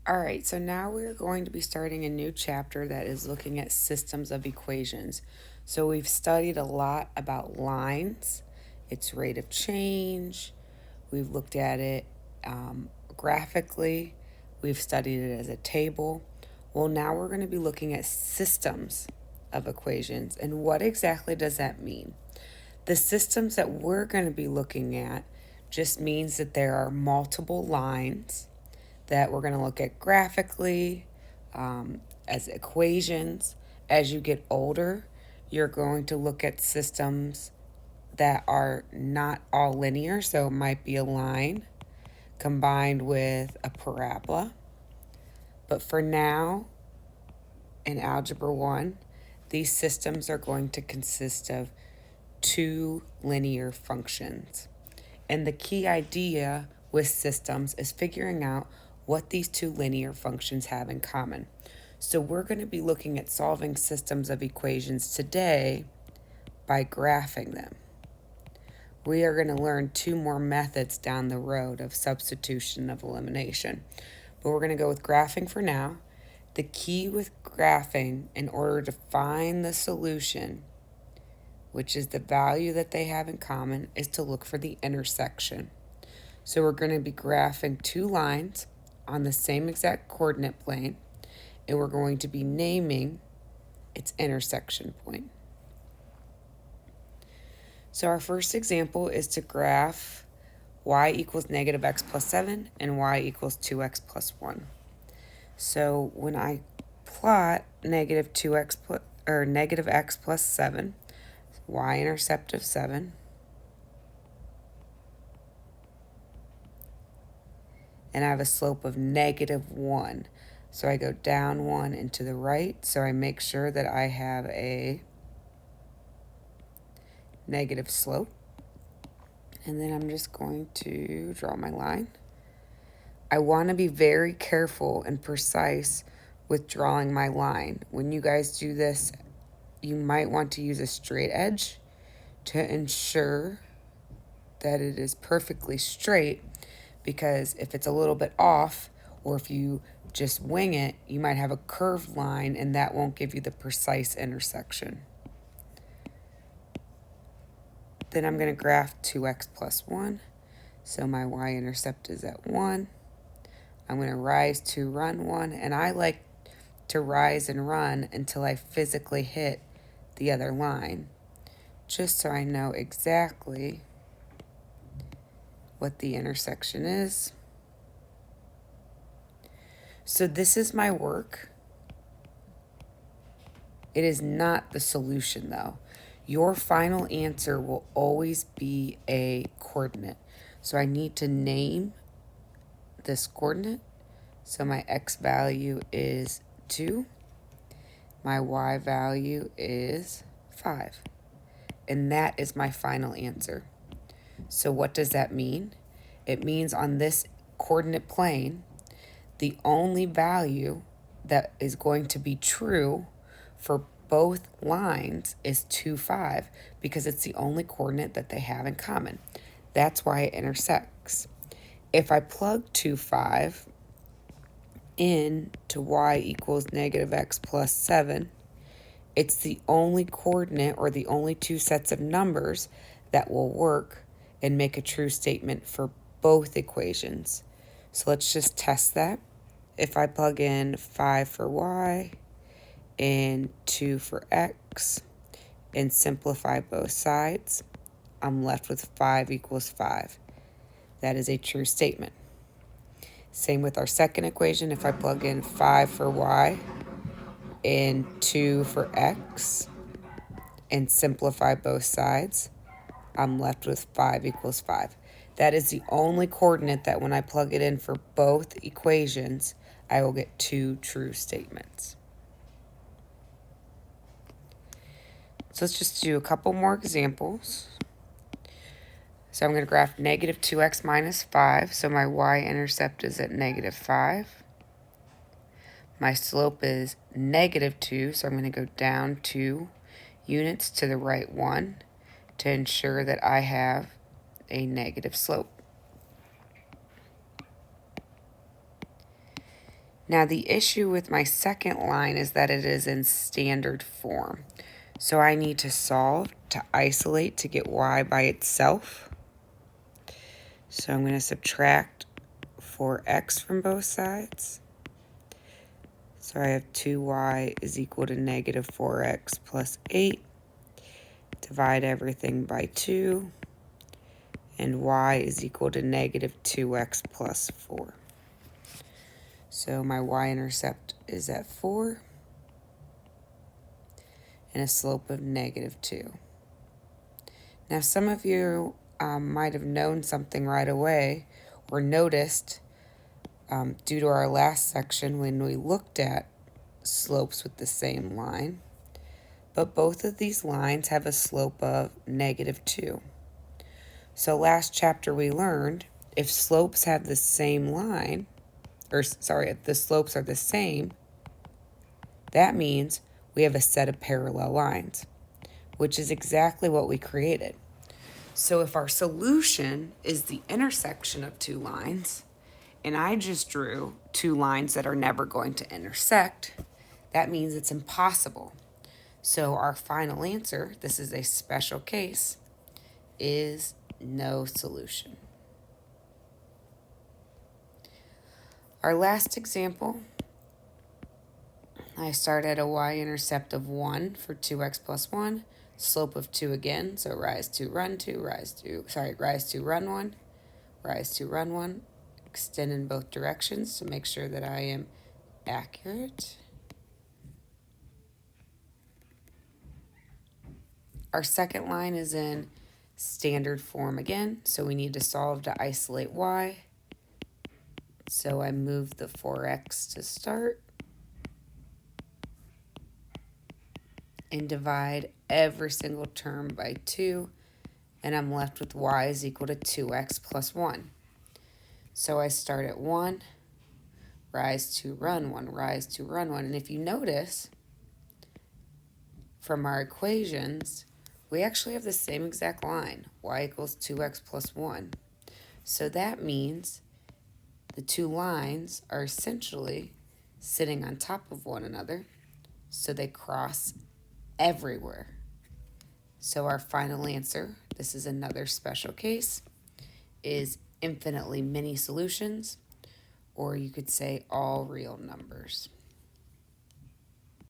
All right, so now we're going to be starting a new chapter that is looking at systems of equations. So we've studied a lot about lines, its rate of change. We've looked at it graphically. We've studied it as a table. Well, now we're going to be looking at systems of equations. And what exactly does that mean? The systems that we're going to be looking at just means that there are multiple lines that we're going to look at graphically as equations. As you get older, you're going to look at systems that are not all linear, so it might be a line combined with a parabola. But for now, in Algebra 1, these systems are going to consist of two linear functions. And the key idea with systems is figuring out what these two linear functions have in common. So we're going to be looking at solving systems of equations today by graphing them. We are going to learn two more methods down the road of substitution of elimination. But we're going to go with graphing for now. The key with graphing, in order to find the solution, which is the value that they have in common, is to look for the intersection. So we're going to be graphing two lines on the same exact coordinate plane, and we're going to be naming its intersection point. So our first example is to graph y equals negative x plus 7 and y equals 2x plus 1. So when I plot negative 2x or negative x plus 7, y-intercept of 7, and I have a slope of negative 1. So I go down 1 and to the right, so I make sure that I have a negative slope. And then I'm just going to draw my line. I want to be very careful and precise with drawing my line. When you guys do this, you might want to use a straight edge to ensure that it is perfectly straight, because if it's a little bit off, or if you just wing it, you might have a curved line and that won't give you the precise intersection. Then I'm going to graph 2x plus 1. So my y-intercept is at 1. I'm going to rise to run 1. And I like to rise and run until I physically hit the other line, just so I know exactly what the intersection is. So this is my work. It is not the solution, though. Your final answer will always be a coordinate. So I need to name this coordinate. So my x value is 2. My y value is 5. And that is my final answer. So what does that mean? It means on this coordinate plane, the only value that is going to be true for both lines is 2, 5, because it's the only coordinate that they have in common. That's why it intersects. If I plug 2, 5 in to y equals negative x plus 7, it's the only coordinate, or the only two sets of numbers, that will work and make a true statement for both equations. So let's just test that. If I plug in 5 for y and 2 for x and simplify both sides, I'm left with 5 equals 5. That is a true statement. Same with our second equation. If I plug in 5 for y and 2 for x and simplify both sides, I'm left with 5 equals 5. That is the only coordinate that when I plug it in for both equations, I will get two true statements. So let's just do a couple more examples. So I'm going to graph negative 2x minus 5. So my y-intercept is at negative 5. My slope is negative 2, so I'm going to go down 2 units to the right 1 to ensure that I have a negative slope. Now the issue with my second line is that it is in standard form. So I need to solve to isolate to get y by itself. So I'm going to subtract 4x from both sides. So I have 2y is equal to negative 4x plus 8. Divide everything by 2. And y is equal to negative 2x plus 4. So my y-intercept is at 4 and a slope of negative 2. Now some of you might have known something right away or noticed due to our last section when we looked at slopes with the same line, but both of these lines have a slope of negative 2. So last chapter we learned if slopes have the same line, if the slopes are the same, that means we have a set of parallel lines, which is exactly what we created. So if our solution is the intersection of two lines, and I just drew two lines that are never going to intersect, that means it's impossible. So our final answer, this is a special case, is no solution. Our last example, I start at a y-intercept of 1 for 2x plus 1, slope of 2 again, so rise 2, run 2, rise 2, run 1, rise 2, run 1, extend in both directions to make sure that I am accurate. Our second line is in standard form again, so we need to solve to isolate y. So I move the 4x to start and divide every single term by 2, and I'm left with y is equal to 2x plus 1. So I start at 1, rise 2, run 1, rise 2, run 1. And if you notice, from our equations, we actually have the same exact line, y equals 2x plus 1. So that means the two lines are essentially sitting on top of one another, so they cross everywhere. So our final answer, this is another special case, is infinitely many solutions, or you could say all real numbers.